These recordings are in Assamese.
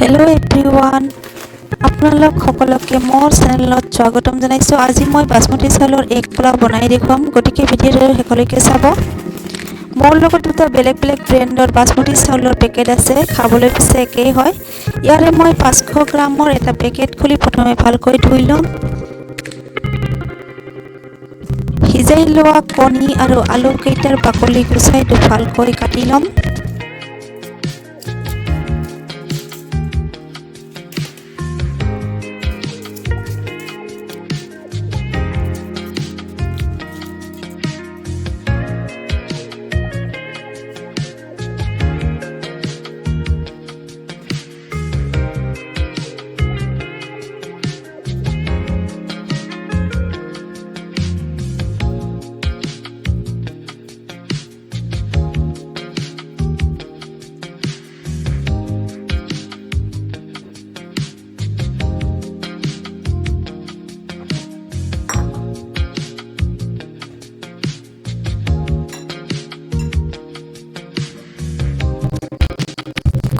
হেল্ল' এভৰিৱান, আপোনালোক সকলোকে মোৰ চেনেলত স্বাগতম জনাইছোঁ। আজি মই বাসমতী চাউলৰ এগ পোলাও বনাই দেখুৱাম, গতিকে ভিডিঅ'টো শেষলৈকে চাব। মোৰ লগত দুটা বেলেগ বেলেগ ব্ৰেণ্ডৰ বাসমতী চাউলৰ পেকেট আছে, খাবলৈ পিছে একেই হয়। ইয়াৰে মই 500 গ্ৰামৰ এটা পেকেট খুলি প্ৰথমে ভালকৈ ধুই ল'ম। সিজাই লোৱা কণী আৰু আলুকেইটাৰ বাকলি গুচাই দুফালকৈ কাটি ল'ম।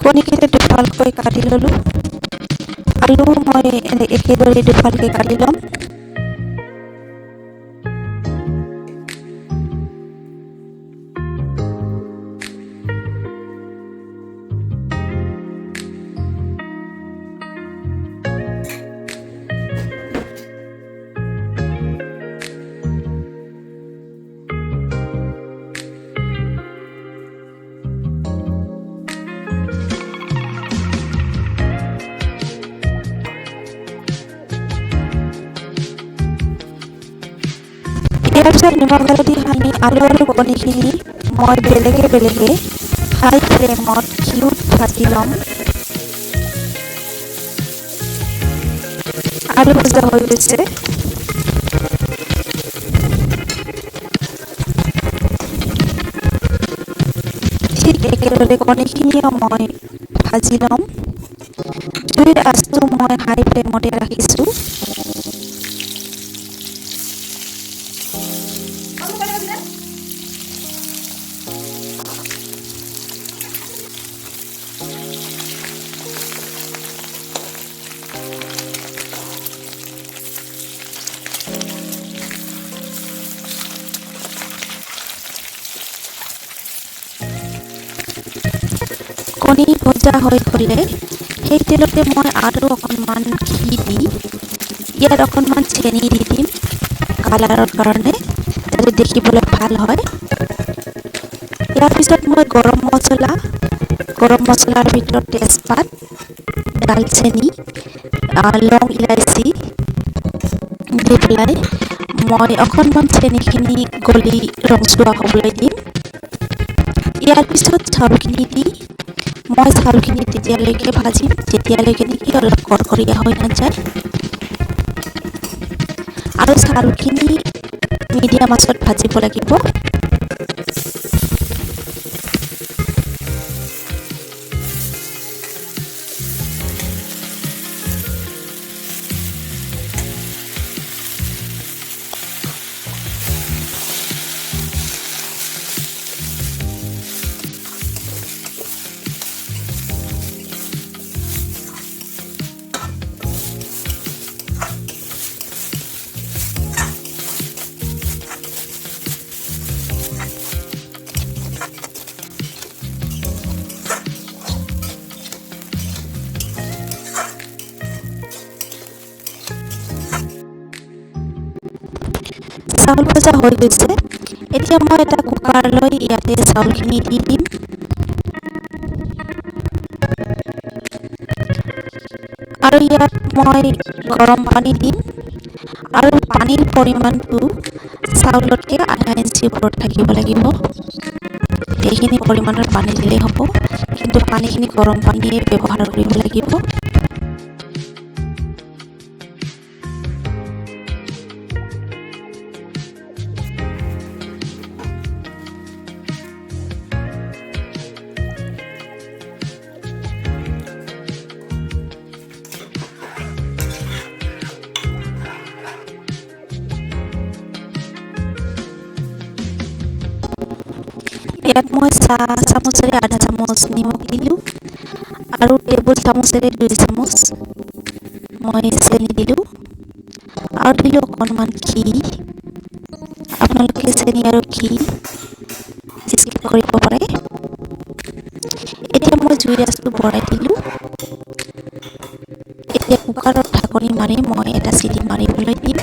কণীকেইটা দুফালকৈ কাটি ল'লোঁ। আলু মই একেদৰে দুফালকৈ কাটি ল'ম। ইয়াৰ পিছত নিমখ হালধি সানি আলু আৰু কণীখিনি মই বেলেগে বেলেগে হাই ফ্লেমত ঘিউত ভাজি ল'ম। আলু ভজা হৈ গৈছে। ঠিক একেদৰে কণীখিনিও মই ভাজি ল'ম। জুইৰ আঁচটো মই হাই ফ্লেমতে ৰাখিছোঁ। কণী ভজা হৈ গ'লে সেই তেলতে মই আৰু অকণমান ঘি দি ইয়াত অকণমান চেনি দি দিম কালাৰৰ কাৰণে, যাতে দেখিবলৈ ভাল হয়। ইয়াৰ পিছত মই গৰম মছলাৰ ভিতৰত তেজপাত, ডালচেনি, লং ইলাচি দি পেলাই মই অকণমান চেনিখিনি গলি ৰংচোৱা হ'বলৈ দিম। ইয়াৰ পিছত চাউলখিনি দি মই চাউলখিনি তেতিয়ালৈকে ভাজিম যেতিয়ালৈকে নেকি অলপ কৰকৰীয়া হৈ নাযায়, আৰু চাউলখিনি মিডিয়াম আঁচত ভাজিব লাগিব। চাউল ভজা হৈ গৈছে। এতিয়া মই এটা কুকাৰ লৈ ইয়াতে চাউলখিনি দি দিম। আৰু ইয়াত মই গৰম পানী দিম, আৰু পানীৰ পৰিমাণটো চাউলতকৈ আধা ইঞ্চি ওপৰত থাকিব লাগিব। এইখিনি পৰিমাণৰ পানী দিলেই হ'ব, কিন্তু পানীখিনি গৰম পানীয়ে ব্যৱহাৰ কৰিব লাগিব। ইয়াত মই চাহ চামুচেৰে আধা চামুচ নিমখ দিলোঁ আৰু টেবুল চামুচেৰে 2 চামুচ মই চেনি দিলোঁ আৰু দিলোঁ অকণমান ঘি। আপোনালোকে চেনি আৰু ঘি স্কিপ কৰিব পাৰে। এতিয়া মই জুইৰ আঁচটো বঢ়াই দিলোঁ। এতিয়া কুকাৰত ঢাকনি মাৰি মই এটা চিটি মাৰিবলৈ দিম।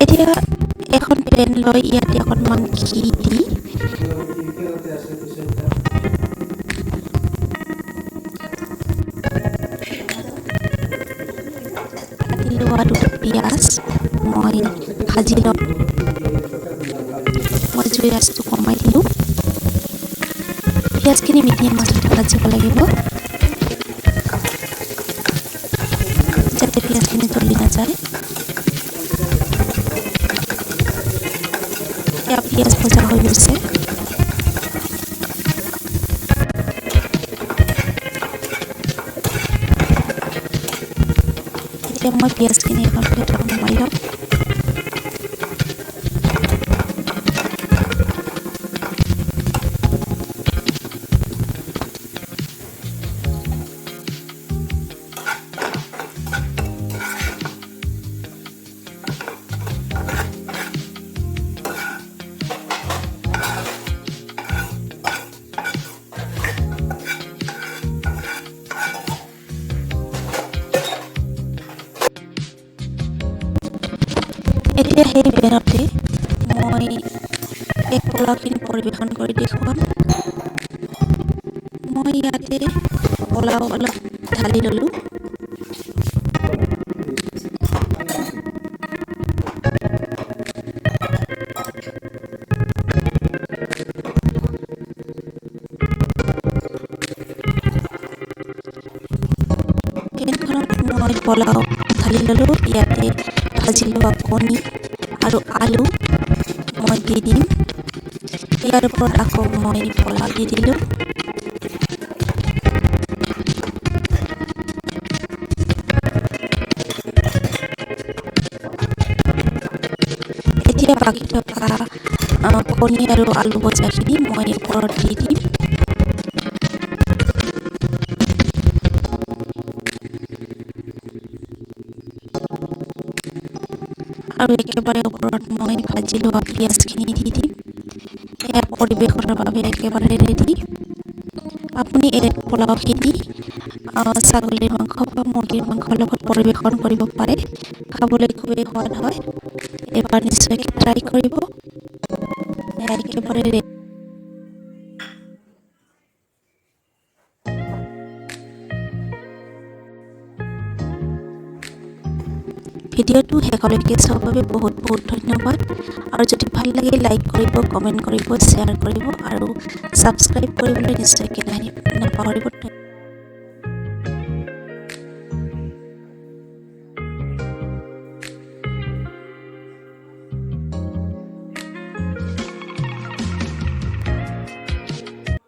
এতিয়া এখন পেন লৈ ইয়াতে অকণমান ঘি দি কাটি লোৱা 2টা পিঁয়াজ মই ভাজি ল'ম। মই জুইৰ আঁচটো কমাই দিলোঁ। পিঁয়াজখিনি মিডিয়াম আঁচতে ভাজিব লাগিব যাতে পিঁয়াজখিনি জ্বলি নাযায়। এতিয়া পিঁয়াজ ভজা হৈ গৈছে। এতিয়া মই পিঁয়াজখিনি এখন প্লেটত নমাই ল'ম। এতিয়া সেই পেনতে মই পোলাওখিনি পৰিৱেশন কৰি দেখুৱাম। মই ইয়াতে পোলাও অলপ ঢালি ল'লোঁ। পেনখনত মই পোলাও ঢালি ল'লোঁ। ইয়াতে ভাজি লোৱা কণী আৰু আলু মই দি দিম। ইয়াৰ ওপৰত আকৌ মই পোলাও দি দিলোঁ। এতিয়া বাকী থকা কণী আৰু আলু ভজাখিনি মই ওপৰত দি দিম। আৰু একেবাৰে ওপৰত মই ভাজি লোৱা পিঁয়াজখিনি দি দিম। এয়া পৰিৱেশনৰ বাবে একেবাৰে ৰেডি। আপুনি এই পোলাওখিনি ছাগলীৰ মাংস বা মুৰ্গীৰ মাংসৰ লগত পৰিৱেশন কৰিব পাৰে। খাবলৈ খুবেই সোৱাদ হয়। এবাৰ নিশ্চয়কৈ ট্ৰাই কৰিব। এয়া একেবাৰে ৰেডি। ভিডিঅ'টো শেষলৈকে চোৱাৰ বাবে বহুত বহুত ধন্যবাদ। আৰু যদি ভাল লাগে লাইক কৰিব, কমেণ্ট কৰিব, শ্বেয়াৰ কৰিব আৰু ছাবস্ক্ৰাইব কৰিবলৈ নিশ্চয়কৈ নাপাহৰিব।